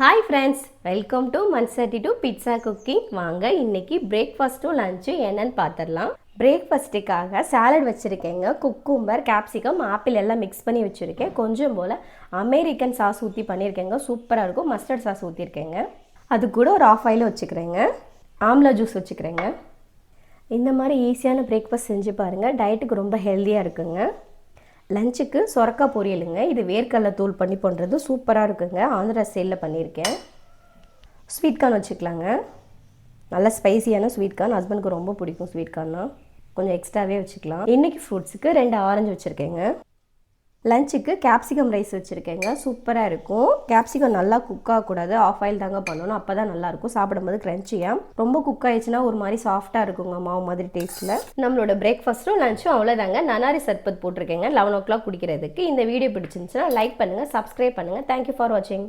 Hi friends, welcome to மன்சர்ட்டி pizza cooking. வாங்க இன்னைக்கு பிரேக்ஃபாஸ்ட்டும் லஞ்சு என்னன்னு பார்த்துடலாம். பிரேக்ஃபாஸ்ட்டுக்காக சாலட் வச்சுருக்கேங்க. குக்கும்பர், கேப்சிகம், ஆப்பிள் எல்லாம் மிக்ஸ் பண்ணி வச்சுருக்கேன். கொஞ்சம் போல் அமெரிக்கன் சாஸ் ஊற்றி பண்ணியிருக்கேங்க. சூப்பராக இருக்கும். மஸ்டர்ட் சாஸ் ஊற்றிருக்கேங்க. அது கூட ஒரு ஆஃப் ஆயில் வச்சுக்கிறேங்க. ஆம்லா ஜூஸ் வச்சுக்கிறேங்க. இந்த மாதிரி ஈஸியான பிரேக்ஃபாஸ்ட் செஞ்சு பாருங்கள். டயட்டுக்கு ரொம்ப ஹெல்த்தியாக இருக்குங்க. லஞ்சுக்கு சொரக்காய் பொரியலுங்க. இது வேர்க்கடலை தூள் பண்ணி பண்ணுறது சூப்பராக இருக்குங்க. ஆந்திரா ஸ்டைலில் பண்ணியிருக்கேன். ஸ்வீட் கார்ன் வச்சுக்கலாங்க. நல்ல ஸ்பைசியான ஸ்வீட் கார்ன். ஹஸ்பண்டுக்கு ரொம்ப பிடிக்கும் ஸ்வீட் கார்னா. கொஞ்சம் எக்ஸ்ட்ராவே வச்சுக்கலாம். இன்றைக்கி ஃப்ரூட்ஸுக்கு 2 ஆரஞ்சு வச்சுருக்கேங்க. லஞ்சுக்கு கேப்சிகம் ரைஸ் வச்சுருக்கேங்க. சூப்பராக இருக்கும். கேப்சிகம் நல்லா குக் ஆகக்கூடாது. ஆஃப் ஆயில் தாங்க பண்ணணும். அப்போ தான் நல்லாயிருக்கும். சாப்பிடும்போது க்ரன்ச்சியாக. ரொம்ப குக் ஆயிடுச்சுன்னா ஒரு மாதிரி சாஃப்டாக இருக்குங்க, மாவு மாதிரி டேஸ்ட்டில். நம்மளோட பிரேக்ஃபாஸ்ட்டும் லஞ்சும் அவ்வளோதாங்க. நன்னாரி சர்பத் போட்டிருக்கேங்க 11 o'clock குடிக்கிறதுக்கு. இந்த வீடியோ பிடிச்சிருந்துச்சுன்னா லைக் பண்ணுங்கள், சப்ஸ்கிரைப் பண்ணுங்கள். தேங்க்யூ ஃபார் வாட்சிங்.